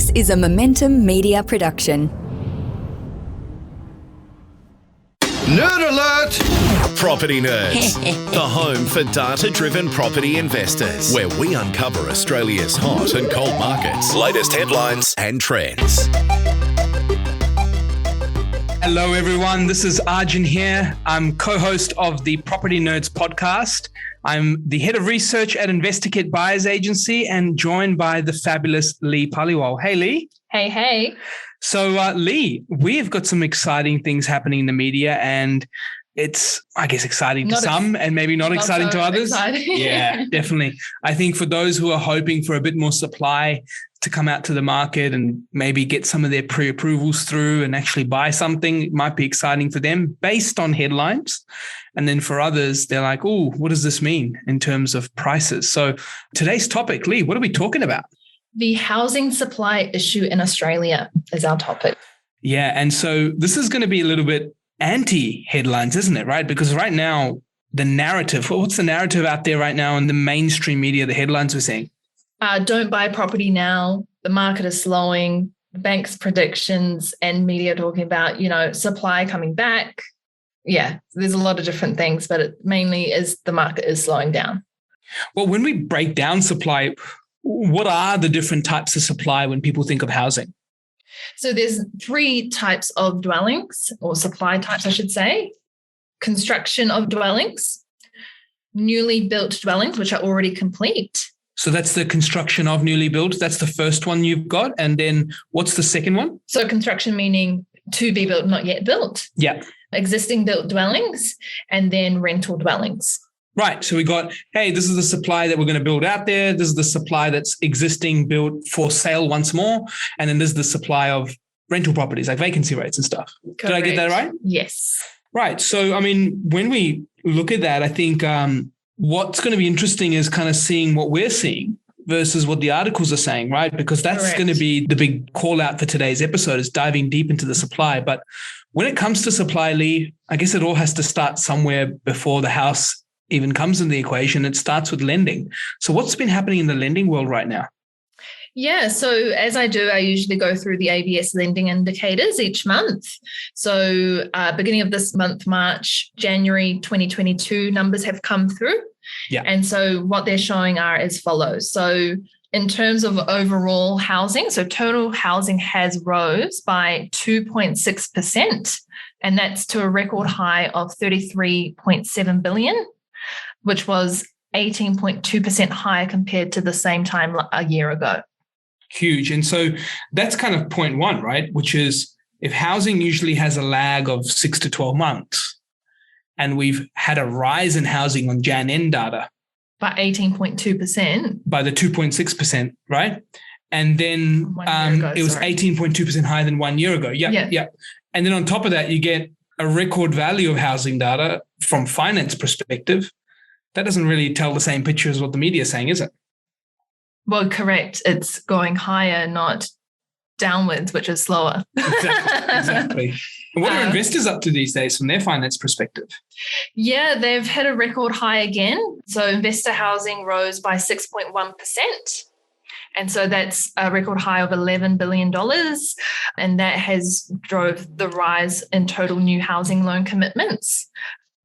This is a Momentum Media production. Nerd alert! Property Nerds, the home for data-driven property investors, where we uncover Australia's hot and cold markets, latest headlines and trends. Hello, everyone. This is Arjun here. I'm co-host of the Property Nerds podcast. I'm the head of research at InvestorKit Buyers Agency and joined by the fabulous Lee Paliwal. Hey, Lee. Hey. So, Lee, we've got some exciting things happening in the media, and it's, I guess, exciting to some and maybe not exciting to others. Yeah, definitely. I think for those who are hoping for a bit more supply to come out to the market and maybe get some of their pre-approvals through and actually buy something, it might be exciting for them based on headlines. And then for others, they're like, oh, what does this mean in terms of prices? So today's topic, Lee, what are we talking about? The housing supply issue in Australia is our topic. Yeah. And so this is going to be a little bit anti-headlines, isn't it? Right? Because right now, the narrative, what's the narrative out there right now in the mainstream media, the headlines we're seeing? Don't buy property now. The market is slowing. The bank's predictions and media talking about, supply coming back. Yeah, there's a lot of different things, but it mainly is the market is slowing down. Well, when we break down supply, what are the different types of supply when people think of housing? So there's 3 types of dwellings, or supply types, I should say. Construction of dwellings, newly built dwellings, which are already complete. So that's the construction of newly built. That's the first one you've got. And then what's the second one? So construction meaning to be built, not yet built. Yeah. Existing built dwellings, and then rental dwellings. Right. So we got, hey, this is the supply that we're going to build out there. This is the supply that's existing, built for sale once more. And then there's the supply of rental properties like vacancy rates and stuff. Correct. Did I get that right? Yes. Right. So, when we look at that, I think what's going to be interesting is kind of seeing what we're seeing versus what the articles are saying, right? Because that's Correct. going to be the big call out for today's episode, is diving deep into the supply. But when it comes to supply, Lee, I guess it all has to start somewhere before the house even comes in the equation. It starts with lending. So what's been happening in the lending world right now? Yeah, so as I do, I usually go through the ABS lending indicators each month. So beginning of this month, March, January 2022 numbers have come through. Yeah. And so what they're showing are as follows. So in terms of overall housing, so total housing has rose by 2.6%, and that's to a record high of 33.7 billion, which was 18.2% higher compared to the same time a year ago. Huge. And so that's kind of point one, right? Which is, if housing usually has a lag of 6 to 12 months, and we've had a rise in housing on Jan end data by 18.2%. By the 2.6%, right? And then it was 18.2% higher than 1 year ago. Yeah. And then on top of that, you get a record value of housing data from finance perspective. That doesn't really tell the same picture as what the media is saying, is it? Well, correct. It's going higher, not downwards, which is slower. Exactly. And what are investors up to these days from their finance perspective? Yeah, they've hit a record high again. So investor housing rose by 6.1%. And so that's a record high of $11 billion. And that has drove the rise in total new housing loan commitments,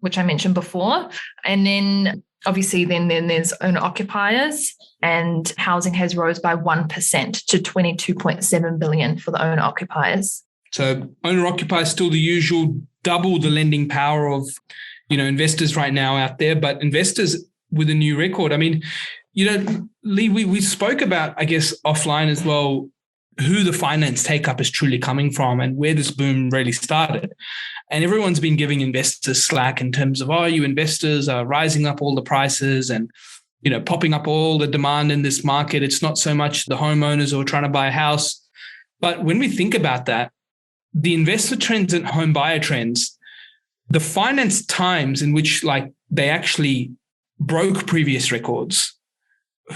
which I mentioned before. And then obviously then there's owner occupiers, and housing has rose by 1% to 22.7 billion for the owner occupiers. So owner occupiers still the usual, double the lending power of, investors right now out there, but investors with a new record. Lee, we spoke about, I guess, offline as well, who the finance take-up is truly coming from and where this boom really started. And everyone's been giving investors slack in terms of, you investors are rising up all the prices and, popping up all the demand in this market. It's not so much the homeowners who are trying to buy a house. But when we think about that, the investor trends and home buyer trends, the finance times in which they actually broke previous records,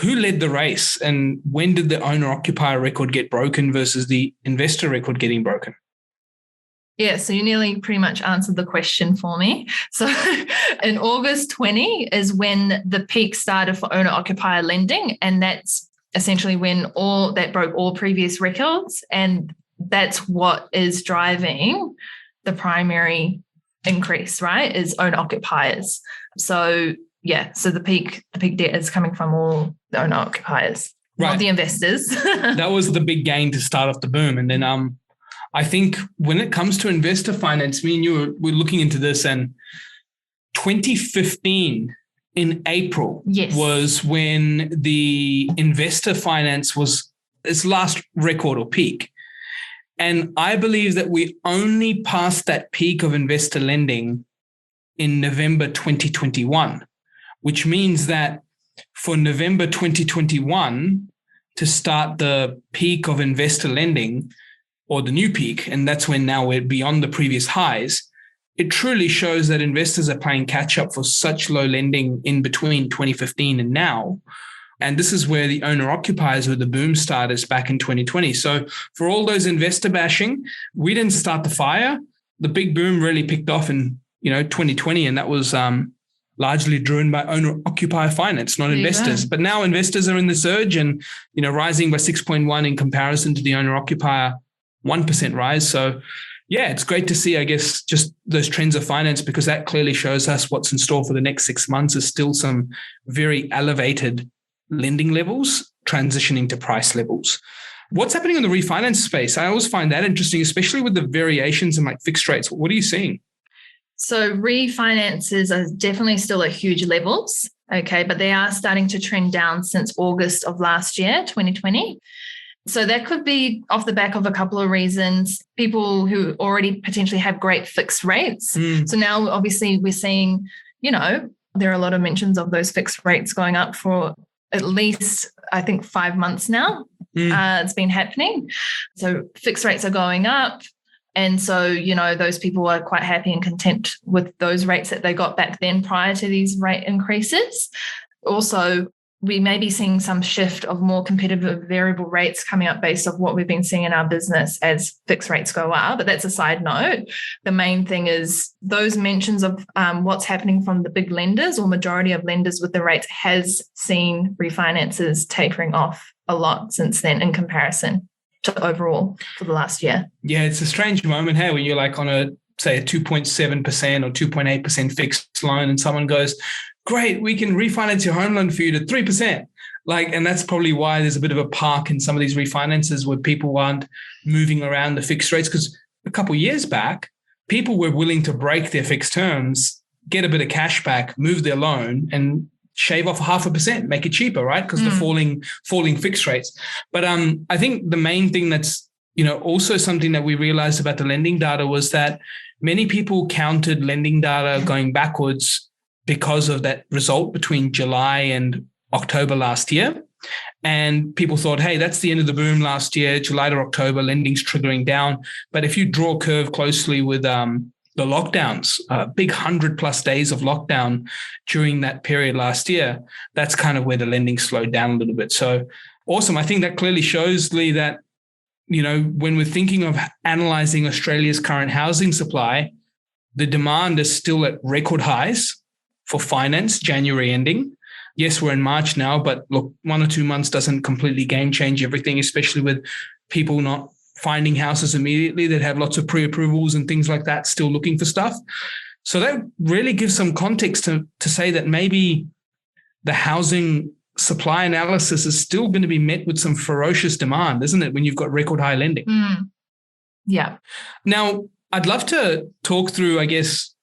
who led the race, and when did the owner occupier record get broken versus the investor record getting broken? Yeah, so you nearly pretty much answered the question for me. So in August 20 is when the peak started for owner-occupier lending, and that's essentially when all that broke all previous records. And that's what is driving the primary increase, right, is owner occupiers. So so the peak debt is coming from all the owner occupiers, not the investors. That was the big gain to start off the boom. And then I think when it comes to investor finance, me and you were looking into this, and 2015 in April was when the investor finance was its last record or peak. And I believe that we only passed that peak of investor lending in November 2021, which means that for November 2021 to start the peak of investor lending, or the new peak, and that's when now we're beyond the previous highs, it truly shows that investors are playing catch up for such low lending in between 2015 and now. And this is where the owner occupiers were the boom starters back in 2020. So for all those investor bashing, we didn't start the fire. The big boom really picked off in 2020, and that was largely driven by owner occupier finance, not investors. But now investors are in the surge and rising by 6.1 in comparison to the owner occupier 1% rise. So it's great to see, I guess, just those trends of finance, because that clearly shows us what's in store for the next 6 months is still some very elevated lending levels transitioning to price levels. What's happening in the refinance space? I always find that interesting, especially with the variations in like fixed rates. What are you seeing? So refinances are definitely still at huge levels, okay, but they are starting to trend down since August of last year, 2020. So that could be off the back of a couple of reasons. People who already potentially have great fixed rates. So now obviously we're seeing, there are a lot of mentions of those fixed rates going up for at least, I think, 5 months now. It's been happening. So fixed rates are going up. And so, those people are quite happy and content with those rates that they got back then prior to these rate increases. Also, we may be seeing some shift of more competitive variable rates coming up based off what we've been seeing in our business as fixed rates go up. But that's a side note. The main thing is those mentions of what's happening from the big lenders, or majority of lenders with the rates, has seen refinances tapering off a lot since then in comparison to overall for the last year. Yeah, it's a strange moment, hey, when you're like on a 2.7% or 2.8% fixed loan and someone goes, great, we can refinance your home loan for you to 3%. And that's probably why there's a bit of a park in some of these refinances where people aren't moving around the fixed rates, because a couple of years back, people were willing to break their fixed terms, get a bit of cash back, move their loan and shave off 0.5%, make it cheaper, right? Because the falling fixed rates. But I think the main thing that's, also something that we realized about the lending data was that many people counted lending data going backwards because of that result between July and October last year. And people thought, hey, that's the end of the boom last year, July to October, lending's triggering down. But if you draw a curve closely with the lockdowns, big 100+ days of lockdown during that period last year, that's kind of where the lending slowed down a little bit. So awesome. I think that clearly shows, Lee, that, when we're thinking of analyzing Australia's current housing supply, the demand is still at record highs for finance, January ending. Yes, we're in March now, but look, 1 or 2 months doesn't completely game change everything, especially with people not finding houses immediately that have lots of pre-approvals and things like that, still looking for stuff. So that really gives some context to say that maybe the housing supply analysis is still going to be met with some ferocious demand, isn't it, when you've got record high lending? Yeah. Now, I'd love to talk through, I guess,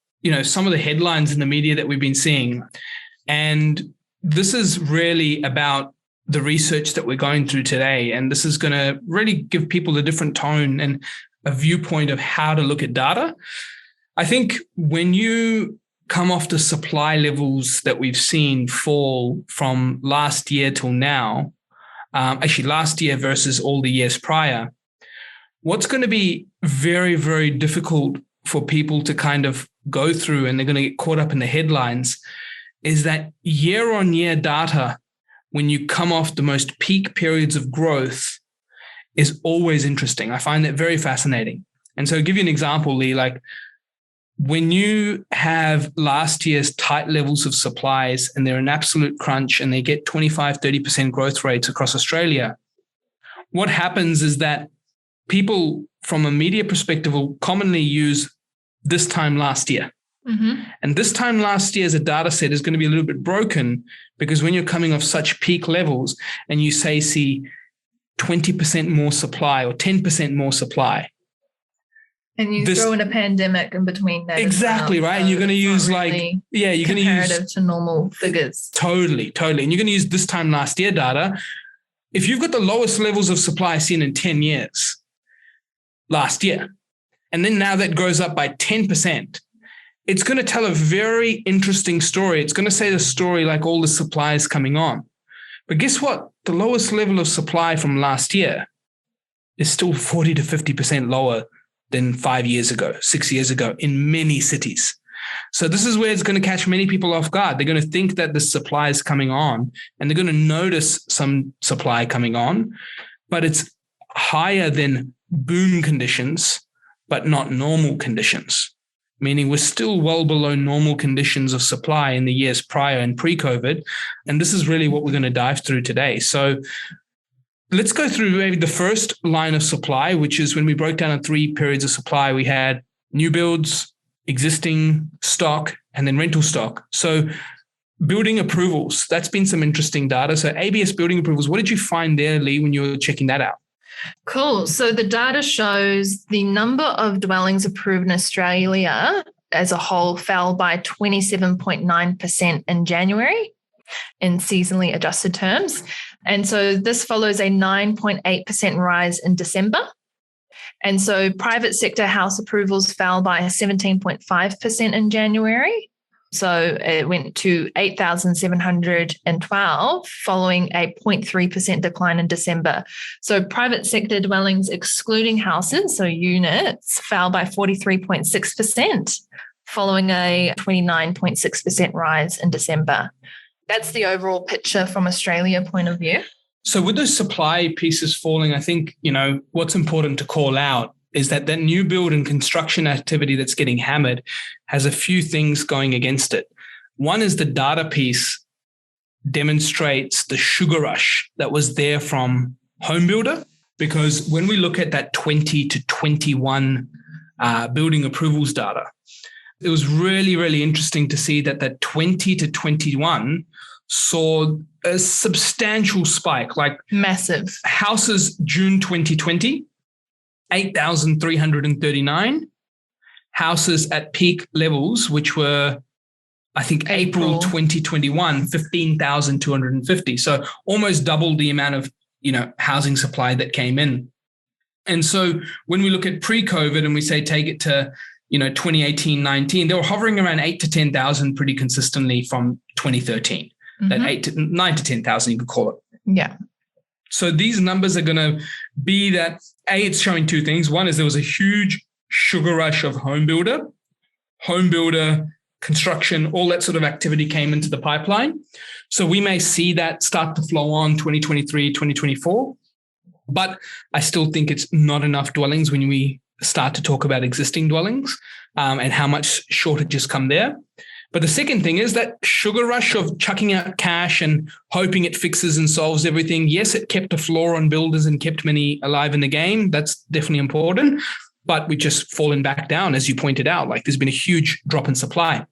some of the headlines in the media that we've been seeing. And this is really about the research that we're going through today. And this is going to really give people a different tone and a viewpoint of how to look at data. I think when you come off the supply levels that we've seen fall from last year till now, actually last year versus all the years prior, what's going to be very, very difficult for people to kind of go through, and they're going to get caught up in the headlines, is that year-on-year data, when you come off the most peak periods of growth, is always interesting. I find that very fascinating. And so I'll give you an example, Lee, when you have last year's tight levels of supplies and they're an absolute crunch and they get 25, 30% growth rates across Australia, what happens is that people from a media perspective will commonly use this time last year. Mm-hmm. And this time last year as a data set is going to be a little bit broken because when you're coming off such peak levels and you see 20% more supply or 10% more supply. And you throw in a pandemic in between that. Exactly, right? So and you're going to use really you're going to use comparative to normal figures. Totally. And you're going to use this time last year data. If you've got the lowest levels of supply seen in 10 years last year, and then now that goes up by 10%, it's going to tell a very interesting story. It's going to say the story like all the supply is coming on. But guess what? The lowest level of supply from last year is still 40 to 50% lower than 5 years ago, 6 years ago in many cities. So this is where it's going to catch many people off guard. They're going to think that the supply is coming on and they're going to notice some supply coming on, but it's higher than boom conditions, but not normal conditions, meaning we're still well below normal conditions of supply in the years prior and pre-COVID. And this is really what we're going to dive through today. So let's go through maybe the first line of supply, which is when we broke down on 3 periods of supply, we had new builds, existing stock, and then rental stock. So building approvals, that's been some interesting data. So ABS building approvals, what did you find there, Lee, when you were checking that out? Cool. So the data shows the number of dwellings approved in Australia as a whole fell by 27.9% in January in seasonally adjusted terms. And so this follows a 9.8% rise in December. And so private sector house approvals fell by 17.5% in January. So it went to 8,712 following a 0.3% decline in December. So private sector dwellings excluding houses, so units, fell by 43.6% following a 29.6% rise in December. That's the overall picture from Australia point of view. So with those supply pieces falling, I think, what's important to call out is that new build and construction activity that's getting hammered has a few things going against it. One is the data piece demonstrates the sugar rush that was there from home builder, because when we look at that 20 to 21 building approvals data, it was really, really interesting to see that 20 to 21 saw a substantial spike, like massive. Houses June 2020, 8,339. Houses at peak levels, which were, I think, April 2021, 15,250. So almost double the amount of, housing supply that came in. And so when we look at pre-COVID and we say take it to, 2018-19, they were hovering around 8 to 10,000 pretty consistently from 2013. Mm-hmm. That 9 to 10,000, you could call it. Yeah. So these numbers are going to be that, it's showing two things. One is there was a huge sugar rush of home builder, construction, all that sort of activity came into the pipeline. So we may see that start to flow on 2023, 2024. But I still think it's not enough dwellings when we start to talk about existing dwellings and how much shortages come there. But the second thing is that sugar rush of chucking out cash and hoping it fixes and solves everything. Yes, it kept a floor on builders and kept many alive in the game. That's definitely important. But we've just fallen back down, as you pointed out. Like there's been a huge drop in supply.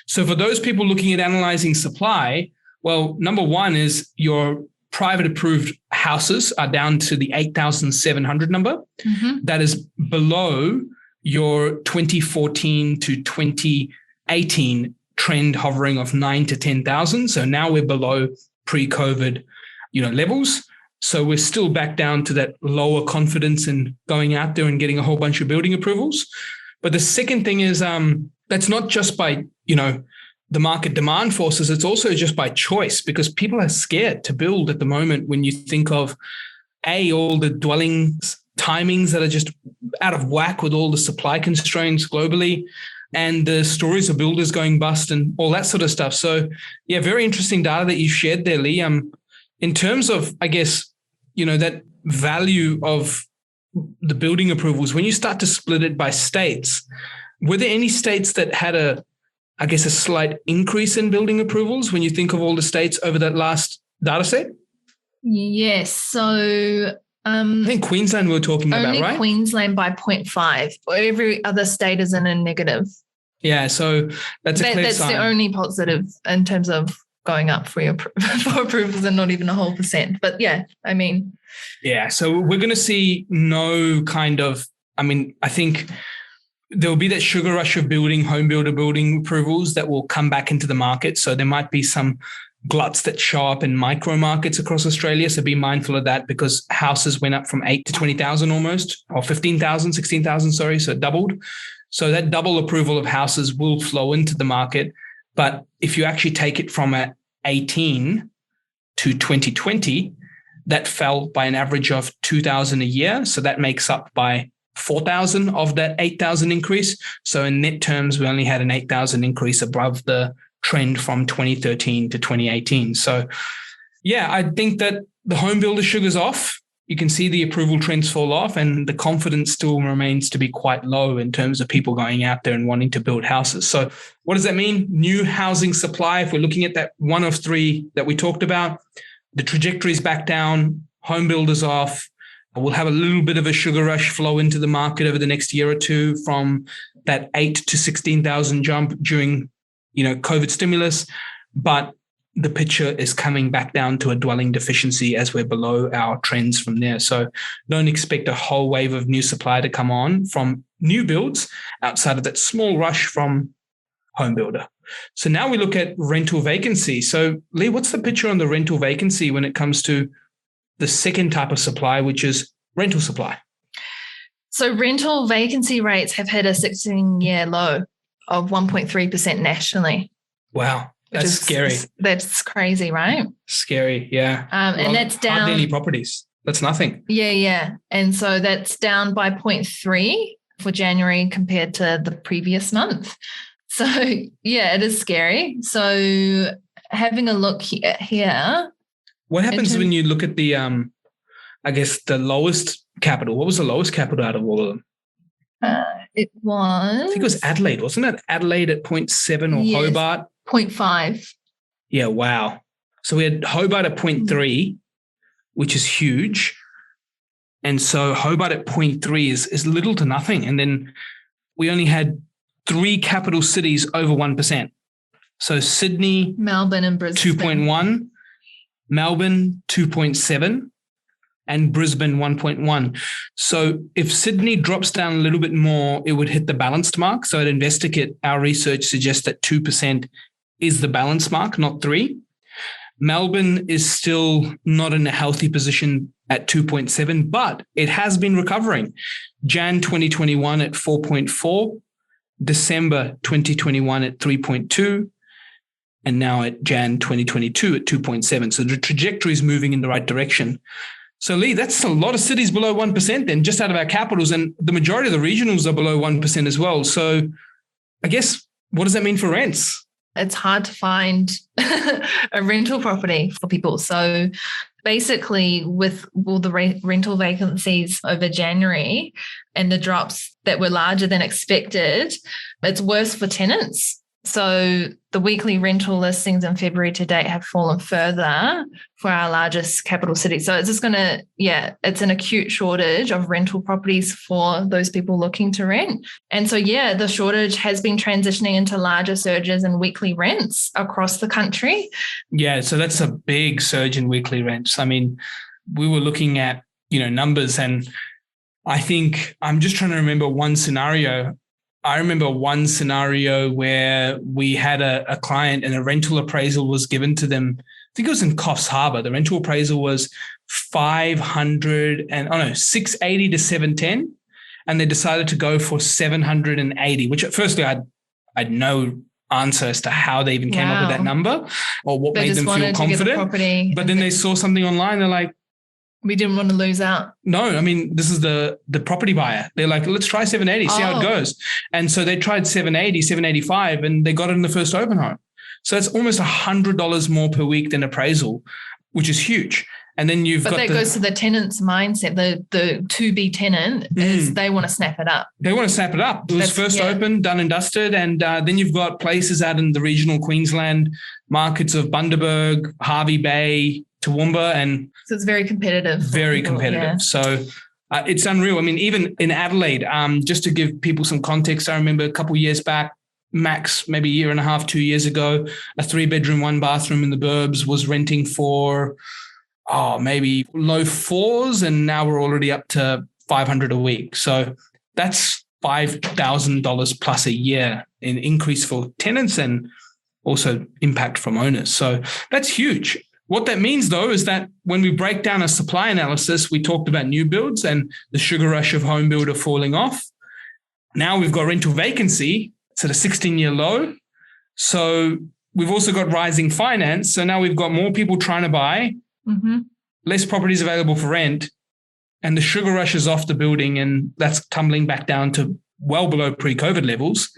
So for those people looking at analyzing supply, well, number one is your private approved houses are down to the 8,700 number. Mm-hmm. That is below your 2014 to 2018 trend hovering of 9 to 10,000. So now we're below pre-COVID, levels. So we're still back down to that lower confidence in going out there and getting a whole bunch of building approvals. But the second thing is that's not just by, the market demand forces, it's also just by choice, because people are scared to build at the moment when you think of all the dwellings timings that are just out of whack with all the supply constraints globally and the stories of builders going bust and all that sort of stuff. So yeah, very interesting data that you shared there, Lee. In terms of, I guess, that value of the building approvals, when you start to split it by states, Were there any states that had a slight increase in building approvals when you think of all the states over that last data set? Yes. So I think Queensland we were talking about, right? Only Queensland by 0.5. Every other state is in a negative. Yeah, so that's a clear sign. That's the only positive in terms of going up for approvals and not even a whole percent. But yeah, I mean. Yeah, so we're going to see no kind of, I think there will be that sugar rush of home builder building approvals that will come back into the market. So there might be some gluts that show up in micro markets across Australia. So be mindful of that because houses went up from 8 to 20,000 almost, or 15,000, 16,000, sorry. So it doubled. So that double approval of houses will flow into the market. But if you actually take it from 18 to 2020, that fell by an average of 2,000 a year. So that makes up by 4,000 of that 8,000 increase. So in net terms, we only had an 8,000 increase above the trend from 2013 to 2018. So yeah, I think that the home builder sugar's off. You can see the approval trends fall off and the confidence still remains to be quite low in terms of people going out there and wanting to build houses. So what does that mean? New housing supply, if we're looking at that one of three that we talked about, the trajectory is back down, home builders off. We'll have a little bit of a sugar rush flow into the market over the next year or two from that 8 to 16,000 jump during COVID stimulus, but the picture is coming back down to a dwelling deficiency as we're below our trends from there. So don't expect a whole wave of new supply to come on from new builds outside of that small rush from home builder. So now we look at rental vacancy. So Lee, what's the picture on the rental vacancy when it comes to the second type of supply, which is rental supply? So rental vacancy rates have hit a 16-year low of 1.3% nationally. Wow. That's scary. That's crazy, right? Scary, yeah. And that's down. Hardly any properties. That's nothing. Yeah. And so that's down by 0.3 for January compared to the previous month. So yeah, it is scary. So having a look here. What happens when you look at the, the lowest capital? What was the lowest capital out of all of them? It was. I think it was Adelaide, wasn't it? Adelaide at 0.7 or yes, Hobart? 0.5. Yeah, wow. So we had Hobart at 0.3, which is huge. And so Hobart at 0.3 is little to nothing. And then we only had 3 capital cities over 1%. So Sydney, Melbourne and Brisbane. 2.1, Melbourne 2.7, and Brisbane 1.1. So if Sydney drops down a little bit more, it would hit the balanced mark. So at InvestorKit, our research suggests that 2% is the balance mark, not 3. Melbourne is still not in a healthy position at 2.7, but it has been recovering. Jan 2021 at 4.4, December 2021 at 3.2, and now at Jan 2022 at 2.7. So the trajectory is moving in the right direction. So Lee, that's a lot of cities below 1% then, just out of our capitals, and the majority of the regionals are below 1% as well. So I guess, what does that mean for rents? It's hard to find a rental property for people. So basically, with all the rental vacancies over January and the drops that were larger than expected, it's worse for tenants. So the weekly rental listings in February to date have fallen further for our largest capital cities. So it's just it's an acute shortage of rental properties for those people looking to rent. And so, the shortage has been transitioning into larger surges in weekly rents across the country. Yeah, so that's a big surge in weekly rents. I mean, we were looking at, numbers, and I think I'm just trying to remember one scenario. I remember one scenario where we had a client and a rental appraisal was given to them. I think it was in Coffs Harbour. The rental appraisal was 680 to 710. And they decided to go for 780, which at firstly I had no answer as to how they even came up with that number or what made them feel confident. But then they saw something online. They're like, we didn't want to lose out. No, I mean, this is the property buyer. They're like, let's try 780, see how it goes. And so they tried 780, 785, and they got it in the first open home. So it's almost $100 more per week than appraisal, which is huge. And then But that goes to the tenant's mindset. The to-be tenant is they want to snap it up. They want to snap it up. It was first open, done and dusted. And then you've got places out in the regional Queensland markets of Bundaberg, Hervey Bay, Toowoomba. And so it's very competitive. Very competitive. Yeah. So it's unreal. I mean, even in Adelaide, just to give people some context, I remember a couple of years back, max maybe a year and a half, 2 years ago, a 3-bedroom, 1-bathroom in the burbs was renting for maybe low fours, and now we're already up to $500 a week. So that's $5,000 plus a year in increase for tenants and also impact from owners. So that's huge. What that means, though, is that when we break down a supply analysis, we talked about new builds and the sugar rush of home builder falling off. Now we've got rental vacancy. It's at a 16-year low. So we've also got rising finance. So now we've got more people trying to buy, less properties available for rent, and the sugar rush is off the building, and that's tumbling back down to well below pre-COVID levels.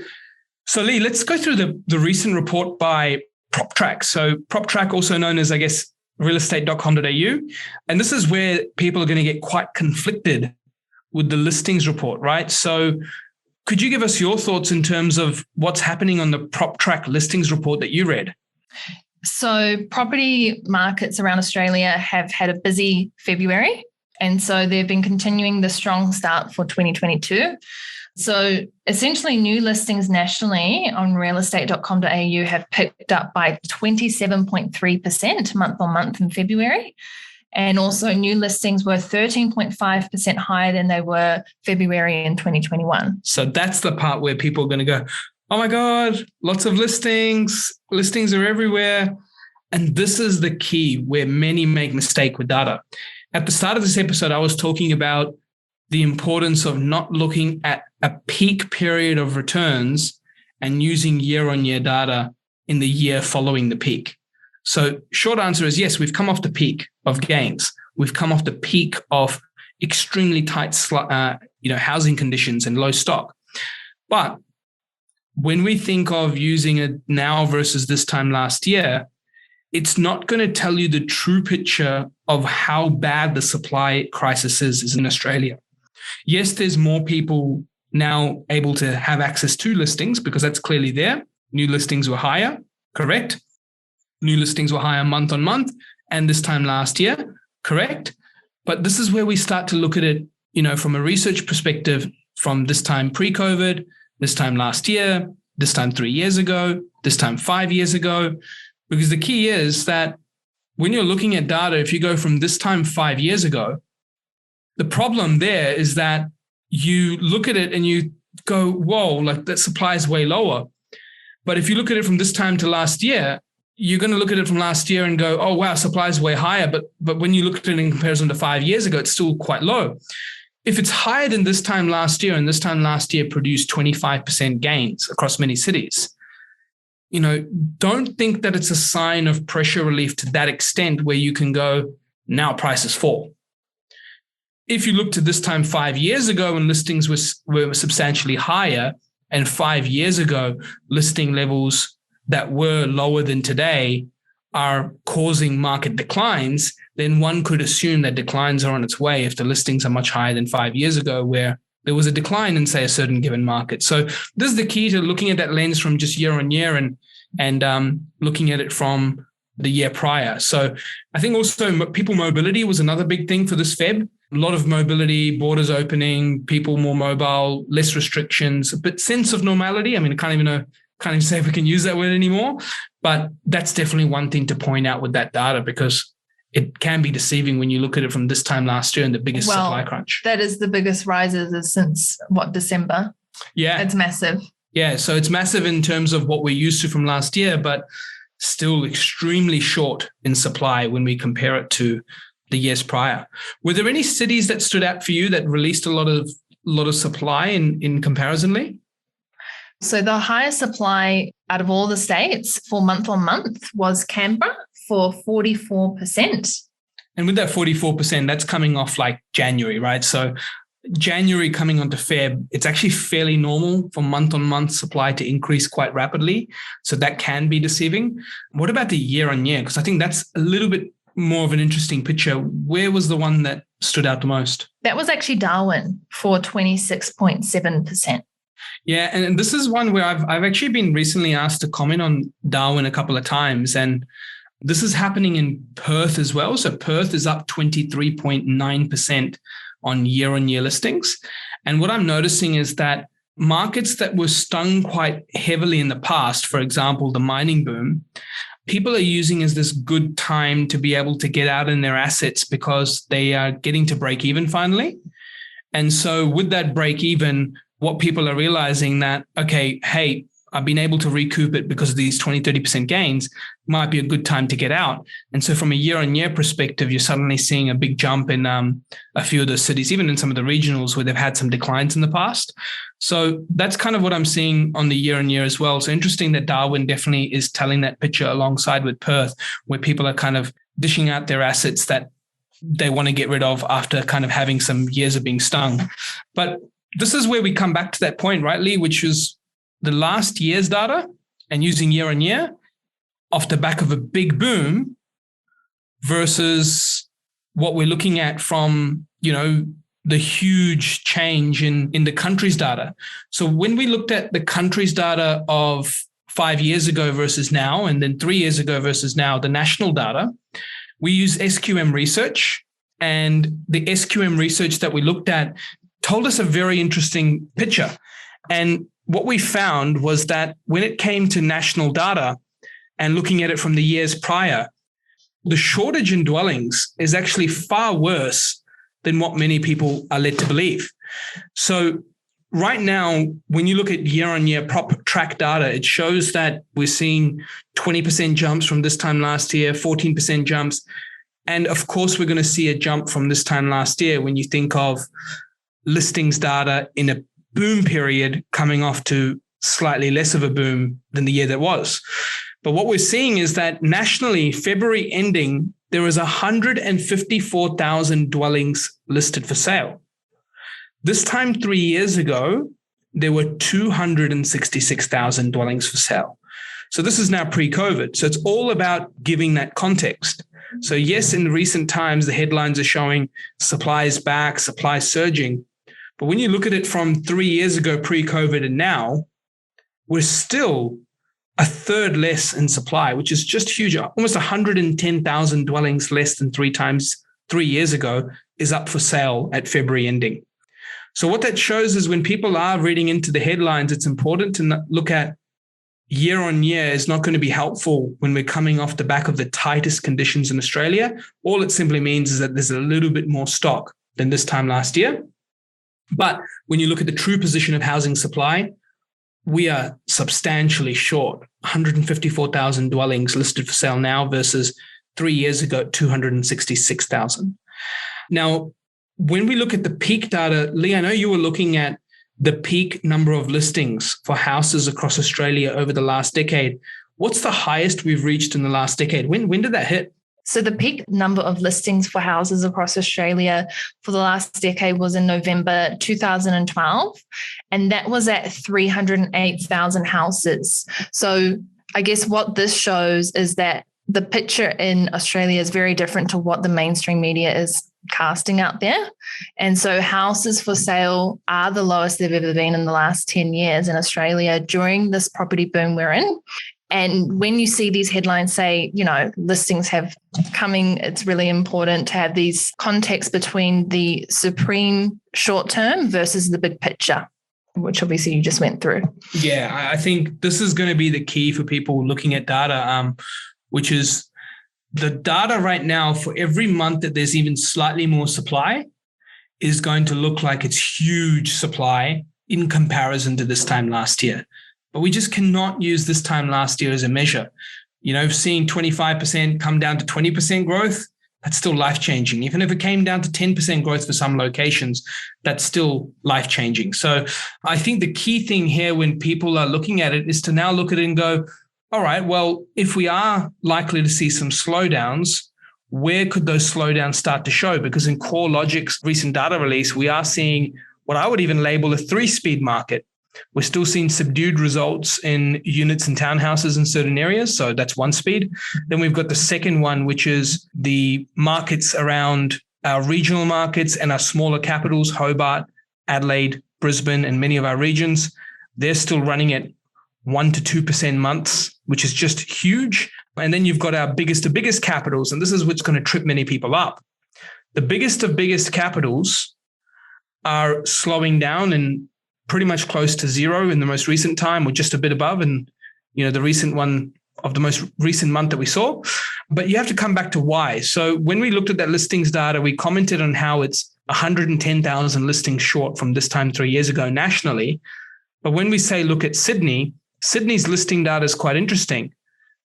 So Lee, let's go through the recent report by PropTrack. So PropTrack, also known as, I guess, realestate.com.au. And this is where people are going to get quite conflicted with the listings report, right? So could you give us your thoughts in terms of what's happening on the PropTrack listings report that you read? So property markets around Australia have had a busy February. And so they've been continuing the strong start for 2022. So essentially new listings nationally on realestate.com.au have picked up by 27.3% month on month in February. And also new listings were 13.5% higher than they were February in 2021. So that's the part where people are going to go, oh my God, lots of listings. Listings are everywhere. And this is the key where many make mistake with data. At the start of this episode, I was talking about the importance of not looking at a peak period of returns and using year-on-year data in the year following the peak. So short answer is yes, we've come off the peak of gains. We've come off the peak of extremely tight housing conditions and low stock. But when we think of using it now versus this time last year, it's not going to tell you the true picture of how bad the supply crisis is in Australia. Yes, there's more people now able to have access to listings because that's clearly there. New listings were higher, correct? New listings were higher month on month, and this time last year, correct? But this is where we start to look at it, from a research perspective, from this time pre-COVID, this time last year, this time 3 years ago, this time 5 years ago. Because the key is that when you're looking at data, if you go from this time 5 years ago, the problem there is that you look at it and you go, whoa, like that supply is way lower. But if you look at it from this time to last year, you're going to look at it from last year and go, oh, wow, supply is way higher. But when you look at it in comparison to 5 years ago, it's still quite low. If it's higher than this time last year, and this time last year produced 25% gains across many cities, don't think that it's a sign of pressure relief to that extent where you can go, now prices fall. If you look to this time 5 years ago when listings were substantially higher, and 5 years ago listing levels that were lower than today are causing market declines, then one could assume that declines are on its way if the listings are much higher than 5 years ago where there was a decline in, say, a certain given market. So this is the key to looking at that lens from just year on year and looking at it from the year prior. So I think also people mobility was another big thing for this Feb. A lot of mobility, borders opening, people more mobile, less restrictions, but sense of normality. I mean, I can't even say if we can use that word anymore, but that's definitely one thing to point out with that data because it can be deceiving when you look at it from this time last year and the biggest supply crunch. That is the biggest rises since December? Yeah. It's massive. Yeah. So it's massive in terms of what we're used to from last year, but still extremely short in supply when we compare it to the years prior. Were there any cities that stood out for you that released a lot of supply in comparison, Lee? So the highest supply out of all the states for month on month was Canberra for 44%. And with that 44%, that's coming off like January, right? So January coming onto Feb, it's actually fairly normal for month on month supply to increase quite rapidly. So that can be deceiving. What about the year on year? Because I think that's a little bit more of an interesting picture. Where was the one that stood out the most? That was actually Darwin for 26.7%. Yeah, and this is one where I've actually been recently asked to comment on Darwin a couple of times, and this is happening in Perth as well. So Perth is up 23.9% on year-on-year listings. And what I'm noticing is that markets that were stung quite heavily in the past, for example, the mining boom, people are using as this good time to be able to get out in their assets because they are getting to break even finally. And so with that break even, what people are realizing that, okay, hey, I've been able to recoup it because of these 20, 30% gains, might be a good time to get out. And so from a year-on-year perspective, you're suddenly seeing a big jump in a few of those cities, even in some of the regionals where they've had some declines in the past. So that's kind of what I'm seeing on the year-on-year as well. So interesting that Darwin definitely is telling that picture alongside with Perth, where people are kind of dishing out their assets that they want to get rid of after kind of having some years of being stung. But this is where we come back to that point, right, Lee, which is the last year's data and using year on year off the back of a big boom versus what we're looking at from, the huge change in the country's data. So when we looked at the country's data of 5 years ago versus now, and then 3 years ago versus now, the national data, we use SQM research, and the SQM research that we looked at told us a very interesting picture. And what we found was that when it came to national data and looking at it from the years prior, the shortage in dwellings is actually far worse than what many people are led to believe. So right now, when you look at year-on-year prop track data, it shows that we're seeing 20% jumps from this time last year, 14% jumps. And of course, we're going to see a jump from this time last year when you think of listings data in a boom period coming off to slightly less of a boom than the year that was. But what we're seeing is that nationally, February ending, there was 154,000 dwellings listed for sale. This time 3 years ago, there were 266,000 dwellings for sale. So this is now pre-COVID. So it's all about giving that context. So yes, in recent times, the headlines are showing supply is back, supply is surging. But when you look at it from 3 years ago, pre-COVID and now, we're still a third less in supply, which is just huge. Almost 110,000 dwellings less than 3 years ago is up for sale at February ending. So what that shows is when people are reading into the headlines, it's important to look at year on year is not going to be helpful when we're coming off the back of the tightest conditions in Australia. All it simply means is that there's a little bit more stock than this time last year. But when you look at the true position of housing supply, we are substantially short. 154,000 dwellings listed for sale now versus 3 years ago, 266,000. Now, when we look at the peak data, Lee, I know you were looking at the peak number of listings for houses across Australia over the last decade. What's the highest we've reached in the last decade? When did that hit? So the peak number of listings for houses across Australia for the last decade was in November 2012, and that was at 308,000 houses. So I guess what this shows is that the picture in Australia is very different to what the mainstream media is casting out there. And so houses for sale are the lowest they've ever been in the last 10 years in Australia during this property boom we're in. And when you see these headlines say, listings have coming, it's really important to have these context between the supreme short term versus the big picture, which obviously you just went through. Yeah, I think this is going to be the key for people looking at data, which is the data right now for every month that there's even slightly more supply is going to look like it's huge supply in comparison to this time last year. But we just cannot use this time last year as a measure. Seeing 25% come down to 20% growth, that's still life-changing. Even if it came down to 10% growth for some locations, that's still life-changing. So I think the key thing here when people are looking at it is to now look at it and go, all right, well, if we are likely to see some slowdowns, where could those slowdowns start to show? Because in CoreLogic's recent data release, we are seeing what I would even label a 3-speed market. We're still seeing subdued results in units and townhouses in certain areas. So that's one speed. Then we've got the second one, which is the markets around our regional markets and our smaller capitals, Hobart, Adelaide, Brisbane, and many of our regions. They're still running at 1 to 2% months, which is just huge. And then you've got our biggest of biggest capitals, and this is what's going to trip many people up. The biggest of biggest capitals are slowing down and pretty much close to zero in the most recent time, or just a bit above. And, the recent one of the most recent month that we saw. But you have to come back to why. So when we looked at that listings data, we commented on how it's 110,000 listings short from this time 3 years ago nationally. But when we say look at Sydney's listing data is quite interesting.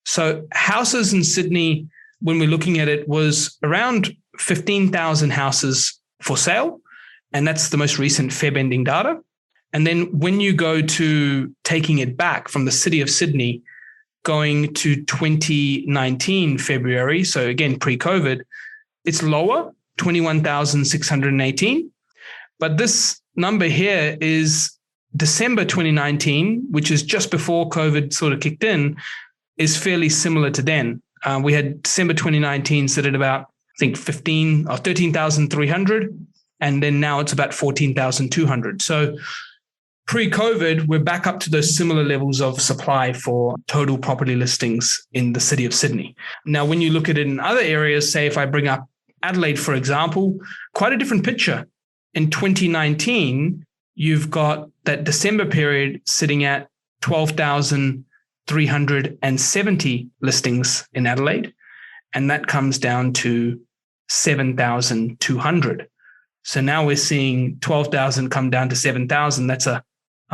So houses in Sydney, when we're looking at it, was around 15,000 houses for sale. And that's the most recent Feb ending data. And then when you go to taking it back from the city of Sydney, going to 2019 February, so again, pre-COVID, it's lower, 21,618. But this number here is December 2019, which is just before COVID sort of kicked in, is fairly similar to then. We had December 2019 sit at about, I think, 15 or 13,300. And then now it's about 14,200. So pre-COVID, we're back up to those similar levels of supply for total property listings in the city of Sydney. Now, when you look at it in other areas, say if I bring up Adelaide, for example, quite a different picture. In 2019, you've got that December period sitting at 12,370 listings in Adelaide, and that comes down to 7,200. So now we're seeing 12,000 come down to 7,000. That's a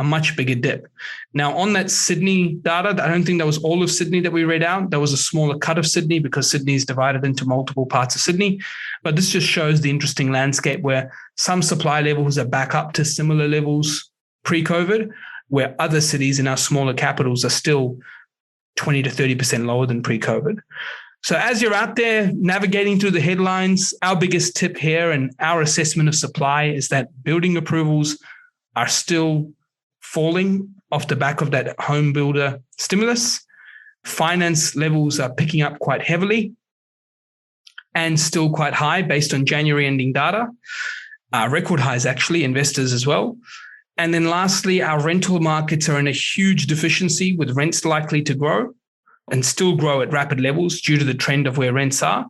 much bigger dip. Now, on that Sydney data, I don't think that was all of Sydney that we read out. That was a smaller cut of Sydney because Sydney is divided into multiple parts of Sydney. But this just shows the interesting landscape where some supply levels are back up to similar levels pre-COVID, where other cities in our smaller capitals are still 20 to 30% lower than pre-COVID. So as you're out there navigating through the headlines, our biggest tip here and our assessment of supply is that building approvals are still falling off the back of that home builder stimulus. Finance levels are picking up quite heavily and still quite high based on January ending data. Record highs, actually, investors as well. And then lastly, our rental markets are in a huge deficiency with rents likely to grow and still grow at rapid levels due to the trend of where rents are.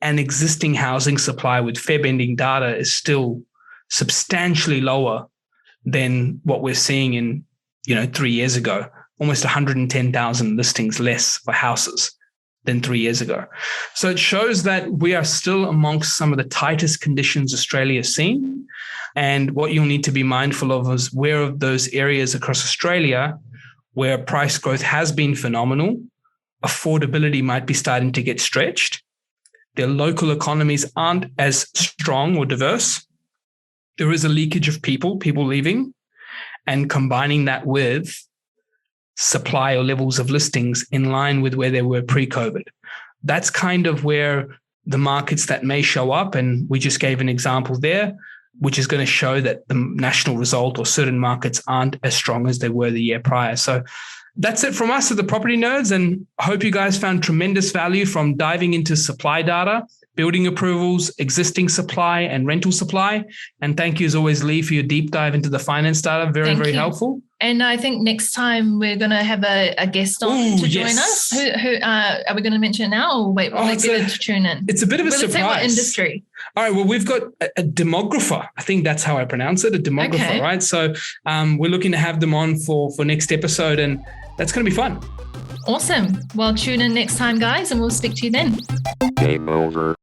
And existing housing supply with Feb ending data is still substantially lower than what we're seeing in, 3 years ago, almost 110,000 listings less for houses than 3 years ago. So it shows that we are still amongst some of the tightest conditions Australia has seen. And what you'll need to be mindful of is where of those areas across Australia where price growth has been phenomenal, affordability might be starting to get stretched. Their local economies aren't as strong or diverse. There is a leakage of people leaving, and combining that with supply or levels of listings in line with where they were pre-COVID. That's kind of where the markets that may show up, and we just gave an example there, which is going to show that the national result or certain markets aren't as strong as they were the year prior. So that's it from us at the Property Nerds, and I hope you guys found tremendous value from diving into supply data, building approvals, existing supply, and rental supply. And thank you as always, Lee, for your deep dive into the finance data. Very helpful. And I think next time we're going to have a guest on to join us. Who are we going to mention it now, or wait, we'll get it to tune in? It's a bit of a surprise. What industry? All right, well, we've got a demographer. I think that's how I pronounce it, a demographer, okay. Right? So we're looking to have them on for next episode, and that's going to be fun. Awesome. Well, tune in next time, guys, and we'll speak to you then. Game over.